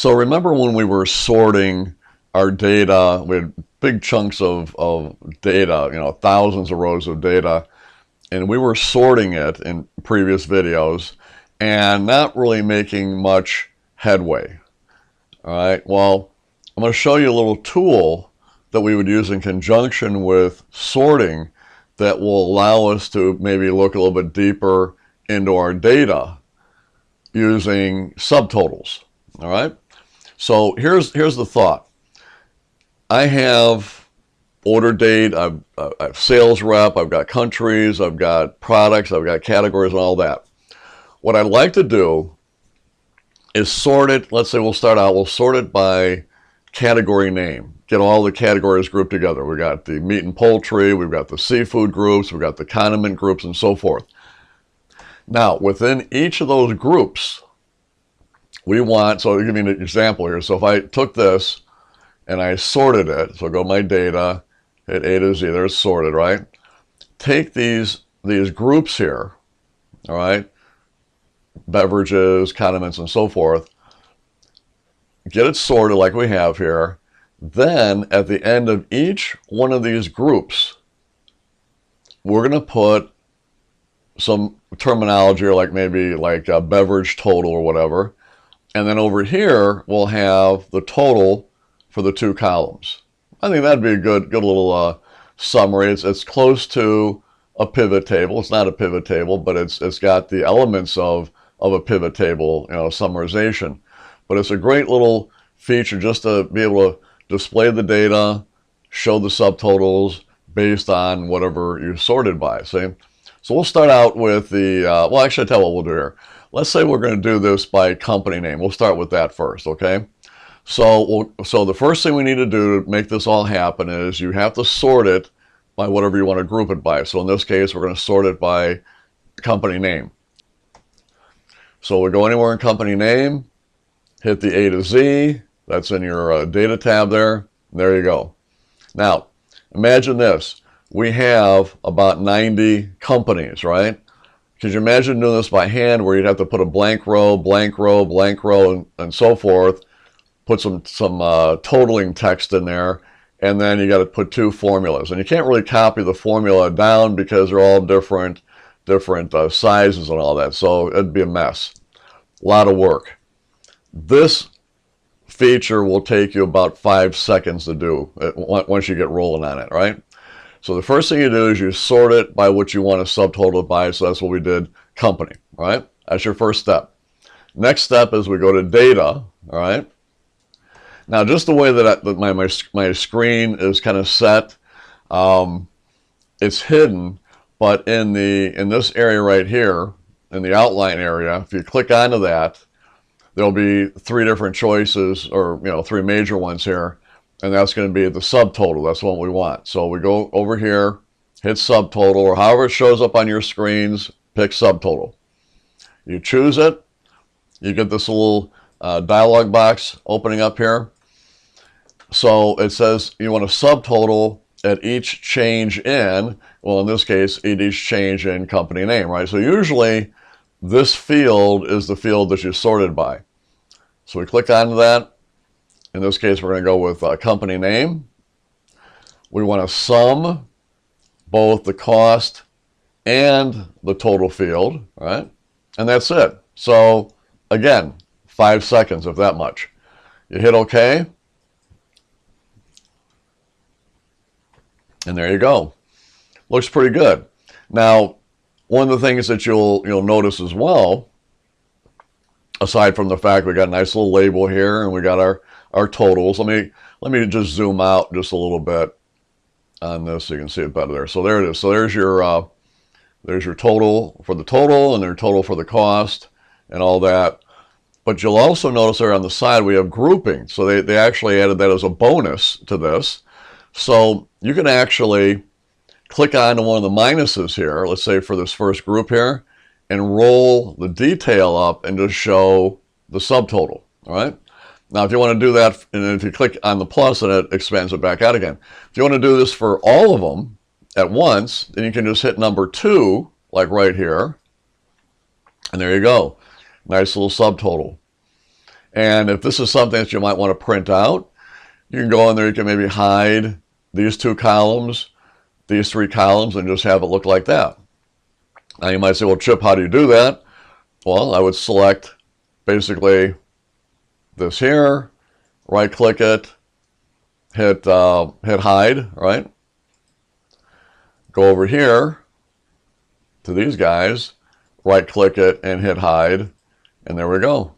So remember when we were sorting our data, we had big chunks of data, thousands of rows of data, and we were sorting it in previous videos and not really making much headway. All right, well, I'm going to show you a little tool that we would use in conjunction with sorting that will allow us to maybe look a little bit deeper into our data using subtotals. All right, so here's the thought. I have order date, I've sales rep, I've got countries, I've got products, I've got categories and all that. What I'd like to do is sort it. Let's say we'll sort it by category name. Get all the categories grouped together. We've got the meat and poultry, we've got the seafood groups, we've got the condiment groups, and so forth. Now, within each of those groups, we want, so I'll give you an example here. So if I took this and I sorted it, so go to my data, hit A to Z, there's sorted, right? Take these groups here, all right? Beverages, condiments, and so forth. Get it sorted like we have here. Then at the end of each one of these groups, we're going to put some terminology, or maybe a beverage total or whatever. And then over here, we'll have the total for the two columns. I think that'd be a good little summary. It's close to a pivot table. It's not a pivot table, but it's got the elements of a pivot table, summarization. But it's a great little feature just to be able to display the data, show the subtotals based on whatever you sorted by. See? So we'll start out with the, well, actually, I'll tell you what we'll do here. Let's say we're going to do this by company name. We'll start with that first, okay? So the first thing we need to do to make this all happen is you have to sort it by whatever you want to group it by. So in this case, we're going to sort it by company name. So we go anywhere in company name, hit the A to Z. That's in your data tab there. There you go. Now, imagine this. We have about 90 companies, right? Could you imagine doing this by hand where you'd have to put a blank row, blank row, blank row, and so forth, put some totaling text in there, and then you got to put two formulas. And you can't really copy the formula down because they're all different sizes and all that, so it'd be a mess. A lot of work. This feature will take you about 5 seconds to do once you get rolling on it, right? So the first thing you do is you sort it by what you want to subtotal it by, so that's what we did, company, all right? That's your first step. Next step is we go to data, all right? Now, just the way that my screen is kind of set, it's hidden, but in this area right here, in the outline area, if you click onto that, there'll be three different choices, or three major ones here, and that's going to be the subtotal. That's what we want. So we go over here, hit subtotal, or however it shows up on your screens, pick subtotal. You choose it, you get this little dialog box opening up here. So it says you want a subtotal at each change in, well, in this case, at each change in company name, right? So usually this field is the field that you sorted by. So we click onto that. In this case, we're going to go with company name. We want to sum both the cost and the total field, right? And that's it. So again, 5 seconds, if that much. You hit OK. And there you go. Looks pretty good. Now, one of the things that you'll notice as well, aside from the fact we got a nice little label here and we got our totals. Let me just zoom out just a little bit on this so you can see it better there. So there it is. So there's your total for the total and their total for the cost and all that. But you'll also notice there on the side we have grouping. So they actually added that as a bonus to this. So you can actually click on one of the minuses here, let's say for this first group here, and roll the detail up and just show the subtotal, all right? Now, if you want to do that, and if you click on the plus, and it expands it back out again. If you want to do this for all of them at once, then you can just hit number 2, like right here, and there you go. Nice little subtotal. And if this is something that you might want to print out, you can go in there, you can maybe hide these 2 columns, these 3 columns, and just have it look like that. Now you might say, well, Chip, how do you do that? Well, I would select basically this here, right-click it, hit hide, right? Go over here to these guys, right-click it, and hit hide, and there we go.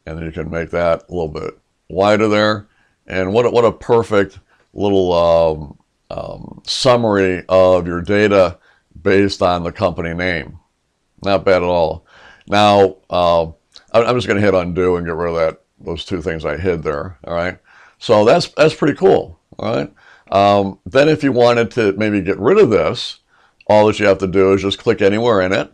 And then you can make that a little bit wider there. And what a perfect little summary of your data based on the company name. Not bad at all. Now, I'm just going to hit undo and get rid of those 2 things I hid there. All right. So that's pretty cool. All right. Then if you wanted to maybe get rid of this, all that you have to do is just click anywhere in it,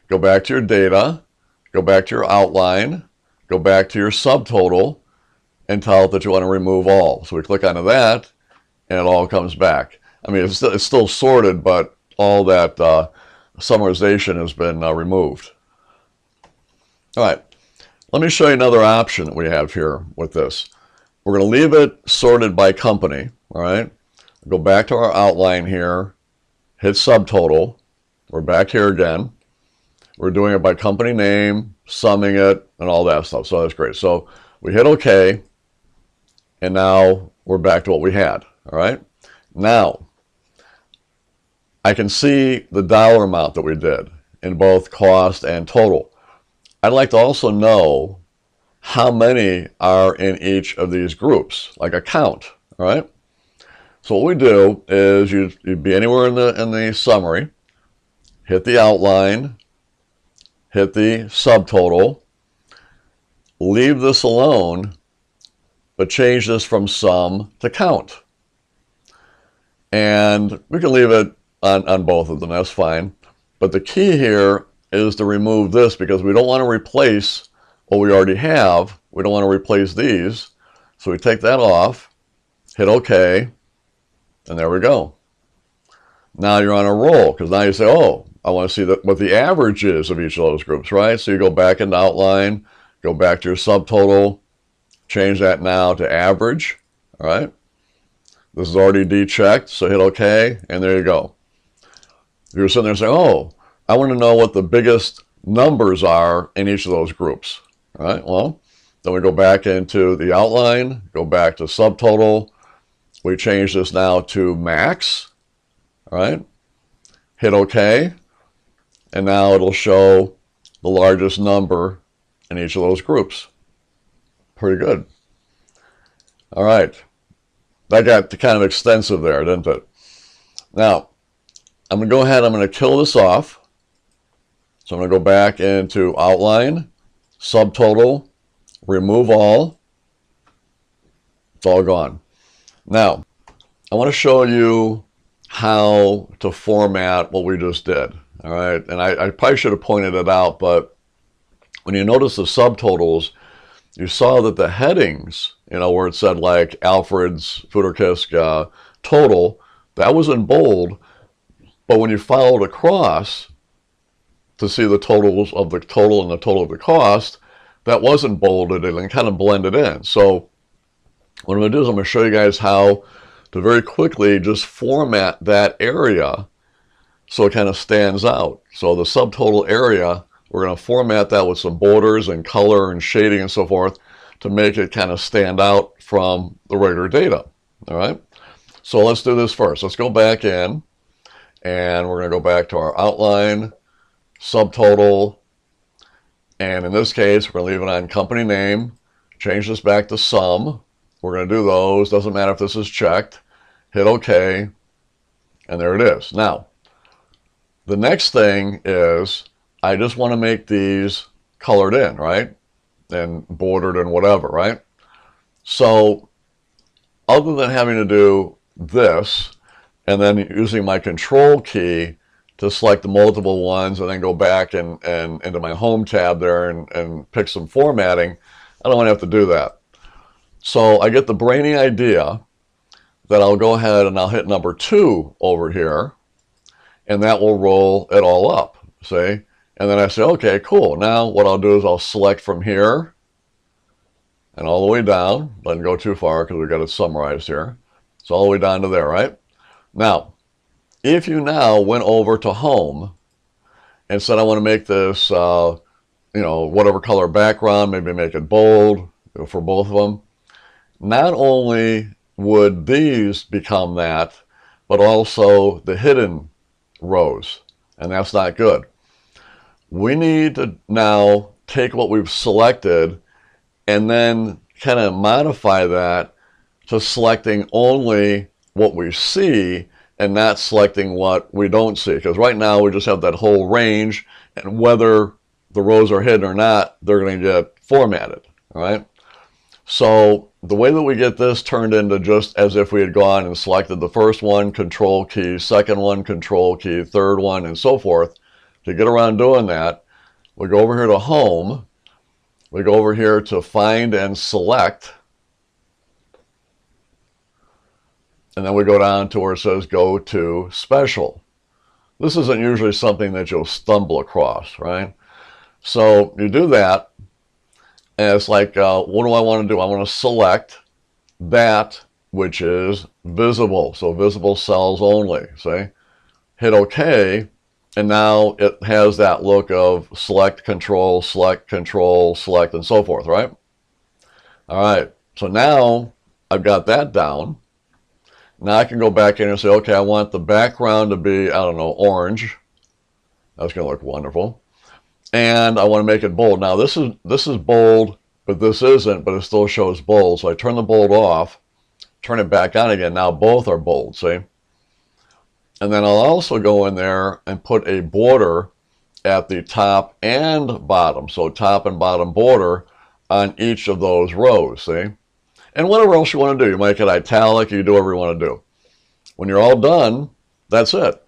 go back to your data, go back to your outline, go back to your subtotal, and tell it that you want to remove all. So we click onto that, and it all comes back. I mean, it's still sorted, but all that summarization has been removed. All right, let me show you another option that we have here with this. We're going to leave it sorted by company, all right? Go back to our outline here, hit subtotal. We're back here again. We're doing it by company name, summing it, and all that stuff. So that's great. So we hit OK, and now we're back to what we had, all right? Now, I can see the dollar amount that we did in both cost and total. I'd like to also know how many are in each of these groups, like a count, all right? So what we do is you'd be anywhere in the summary, hit the outline, hit the subtotal, leave this alone, but change this from sum to count. And we can leave it on both of them, that's fine. But the key here is to remove this because we don't want to replace what we already have. We don't want to replace these. So we take that off, hit OK, and there we go. Now you're on a roll because now you say, oh, I want to see what the average is of each of those groups, right? So you go back into outline, go back to your subtotal, change that now to average, all right? This is already dechecked, so hit OK, and there you go. You're sitting there saying, oh, I want to know what the biggest numbers are in each of those groups, all right? Well, then we go back into the outline, go back to subtotal. We change this now to max, all right? Hit OK, and now it'll show the largest number in each of those groups. Pretty good. All right. That got kind of extensive there, didn't it? Now, I'm going to go ahead, I'm going to kill this off. So I'm going to go back into outline, subtotal, remove all. It's all gone. Now, I want to show you how to format what we just did. All right, and I probably should have pointed it out, but when you notice the subtotals, you saw that the headings, you know, where it said like Alfred's Futurkisk total, that was in bold, but when you followed across to see the totals of the total and the total of the cost, that wasn't bolded and kind of blended in. So what I'm going to do is I'm going to show you guys how to very quickly just format that area so it kind of stands out. So the subtotal area, we're going to format that with some borders and color and shading and so forth to make it kind of stand out from the regular data. All right. So let's do this first. Let's go back in and we're going to go back to our outline, subtotal, and in this case, we're going to leave it on company name, change this back to sum. We're going to do those. Doesn't matter if this is checked. Hit OK, and there it is. Now, the next thing is I just want to make these colored in, right? And bordered and whatever, right? So other than having to do this and then using my control key to select the multiple ones and then go back and into my home tab there and pick some formatting, I don't want to have to do that. So I get the brainy idea that I'll go ahead and I'll hit number 2 over here, and that will roll it all up, see? And then I say, okay, cool. Now what I'll do is I'll select from here, and all the way down. Doesn't go too far because we've got it summarized here. It's all the way down to there, right? Now, if you now went over to home and said, I want to make this, whatever color background, maybe make it bold for both of them, not only would these become that, but also the hidden rows, and that's not good. We need to now take what we've selected and then kind of modify that to selecting only what we see and not selecting what we don't see. Because right now we just have that whole range, and whether the rows are hidden or not, they're going to get formatted, all right? So the way that we get this turned into just as if we had gone and selected the first one, Control key, second one, Control key, third one, and so forth. To get around doing that, we go over here to Home, we go over here to Find and Select, and then we go down to where it says Go to Special. This isn't usually something that you'll stumble across, right? So you do that, and it's like, what do I want to do? I want to select that which is visible. So visible cells only, see? Hit OK, and now it has that look of select, control, and so forth, right? All right, so now I've got that down. Now I can go back in and say, okay, I want the background to be, I don't know, orange. That's going to look wonderful. And I want to make it bold. Now this is bold, but this isn't, but it still shows bold. So I turn the bold off, turn it back on again. Now both are bold, see? And then I'll also go in there and put a border at the top and bottom. So top and bottom border on each of those rows, see? And whatever else you want to do. You make it italic, you do whatever you want to do. When you're all done, that's it.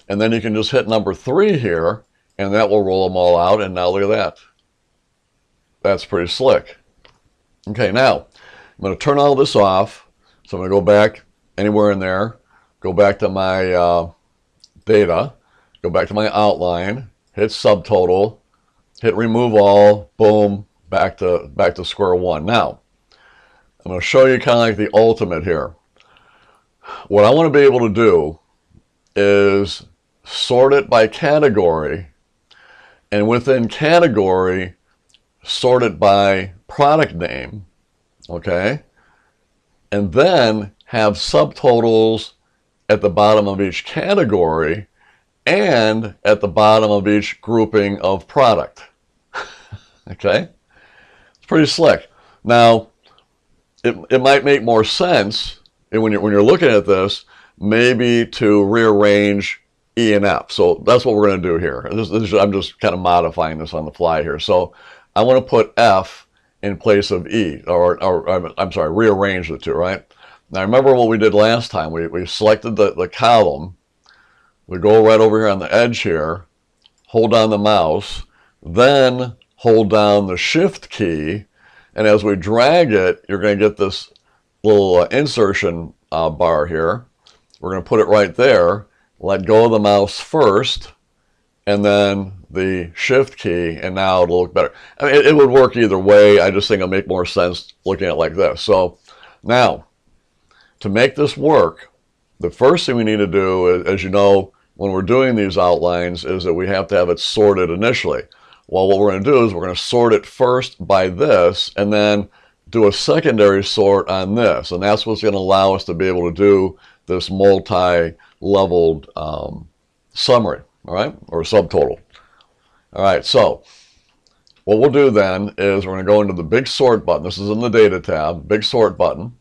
And then you can just hit number 3 here, and that will roll them all out. And now look at that. That's pretty slick. Okay, now I'm going to turn all this off. So I'm going to go back anywhere in there, go back to my data, go back to my outline, hit subtotal, hit remove all, boom, back to square one. Now, I'm going to show you kind of like the ultimate here. What I want to be able to do is sort it by category, and within category, sort it by product name, okay? And then have subtotals at the bottom of each category and at the bottom of each grouping of product, okay? It's pretty slick. Now, it might make more sense when you're looking at this, maybe to rearrange E and F. So that's what we're going to do here. I'm just kind of modifying this on the fly here. So I want to put F in place of E, or I'm sorry, rearrange the two, right? Now remember what we did last time. We selected the column. We go right over here on the edge here, hold down the mouse, then hold down the Shift key, and as we drag it, you're going to get this little insertion bar here. We're going to put it right there, let go of the mouse first, and then the Shift key, and now it'll look better. I mean, it would work either way. I just think it'll make more sense looking at it like this. So now, to make this work, the first thing we need to do, as you know, when we're doing these outlines, is that we have to have it sorted initially. Well, what we're going to do is we're going to sort it first by this, and then do a secondary sort on this. And that's what's going to allow us to be able to do this multi-leveled summary, all right, or subtotal. All right, so what we'll do then is we're going to go into the big sort button. This is in the data tab, big sort button.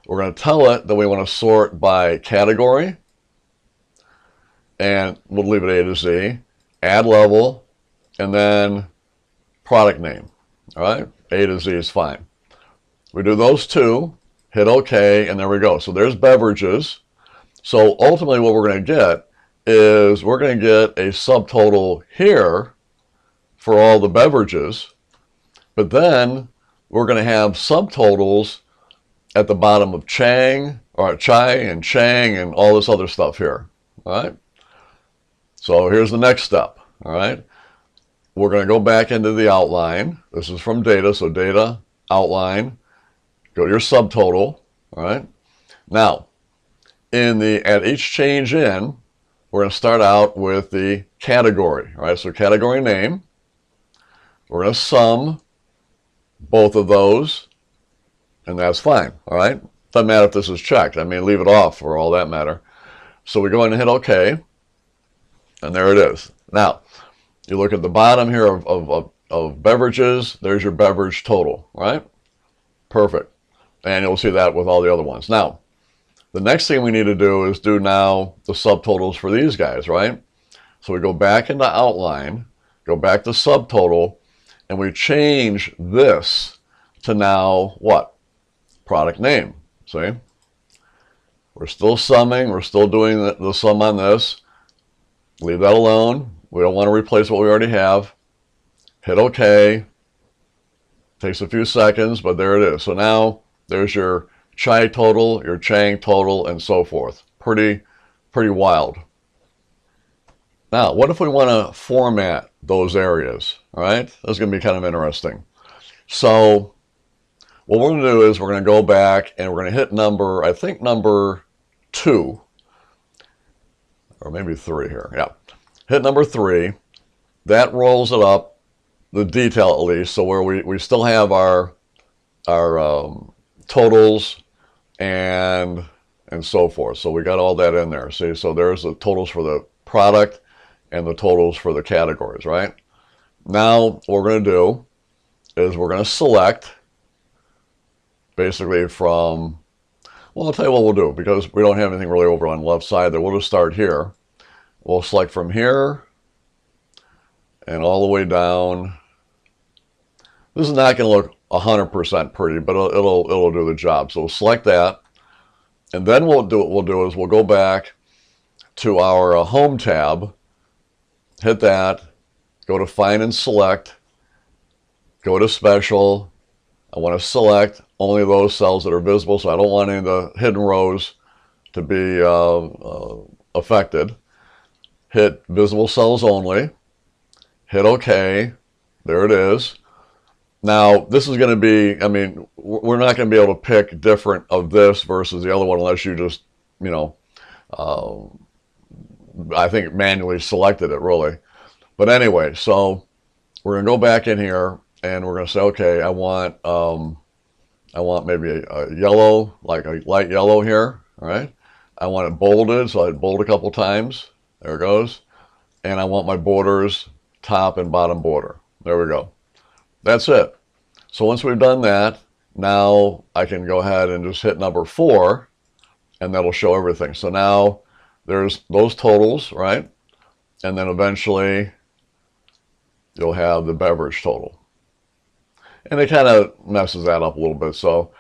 We're going to tell it that we want to sort by category, and we'll leave it A to Z, add level, and then product name. All right, A to Z is fine. We do those two, hit OK, and there we go. So there's beverages. So ultimately what we're going to get is we're going to get a subtotal here for all the beverages, but then we're going to have subtotals at the bottom of Chang, or Chai and Chang and all this other stuff here. All right. So here's the next step. All right. We're going to go back into the outline. This is from data, so data, outline, go to your subtotal, all right? Now, at each change in, we're going to start out with the category, all right? So category name, we're going to sum both of those, and that's fine, all right? Doesn't matter if this is checked. I mean, leave it off for all that matter. So we go ahead and hit OK, and there it is. Now, you look at the bottom here of beverages, there's your beverage total, right? Perfect. And you'll see that with all the other ones. Now, the next thing we need to do is do now the subtotals for these guys, right? So we go back into outline, go back to subtotal, and we change this to now what? Product name. See? We're still summing, we're still doing the sum on this. Leave that alone. We don't want to replace what we already have. Hit OK. Takes a few seconds, but there it is. So now there's your chai total, your chang total, and so forth. Pretty wild. Now, what if we want to format those areas? All right, that's going to be kind of interesting. So what we're going to do is we're going to go back and we're going to hit number, I think number 2, or maybe 3 here. Yeah, hit number 3. That rolls it up, the detail at least, so where we still have our totals and so forth. So we got all that in there. See, so there's the totals for the product and the totals for the categories, right? Now what we're going to do is we're going to select basically from, well, I'll tell you what we'll do, because we don't have anything really over on the left side there. We'll just start here. We'll select from here and all the way down. This is not going to look 100% pretty, but it'll do the job. So we'll select that, and then what we'll do is we'll go back to our home tab, hit that, go to find and select, go to special. I want to select only those cells that are visible, so I don't want any of the hidden rows to be affected. Hit visible cells only, hit OK, there it is. Now, this is going to be, I mean, we're not going to be able to pick different of this versus the other one unless you just, you know, I think manually selected it, really. But anyway, so we're going to go back in here and we're going to say, okay, I want maybe a yellow, like a light yellow here, all right? I want it bolded, so I bold a couple times. There it goes. And I want my borders, top and bottom border. There we go. That's it. So once we've done that, now I can go ahead and just hit number 4, and that'll show everything. So now there's those totals, right? And then eventually you'll have the beverage total. And it kind of messes that up a little bit. So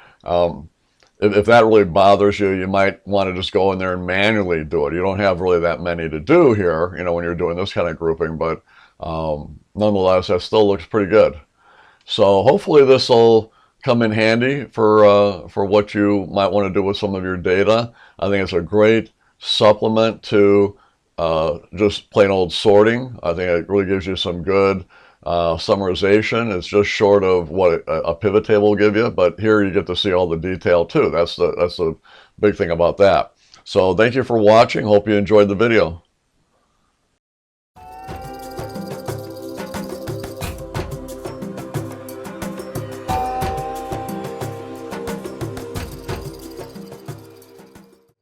if that really bothers you, you might want to just go in there and manually do it. You don't have really that many to do here, you know, when you're doing this kind of grouping, but nonetheless, that still looks pretty good. So hopefully this will come in handy for what you might want to do with some of your data. I think it's a great supplement to just plain old sorting. I think it really gives you some good summarization. It's just short of what a pivot table will give you, but here you get to see all the detail too. That's the big thing about that. So thank you for watching. Hope you enjoyed the video.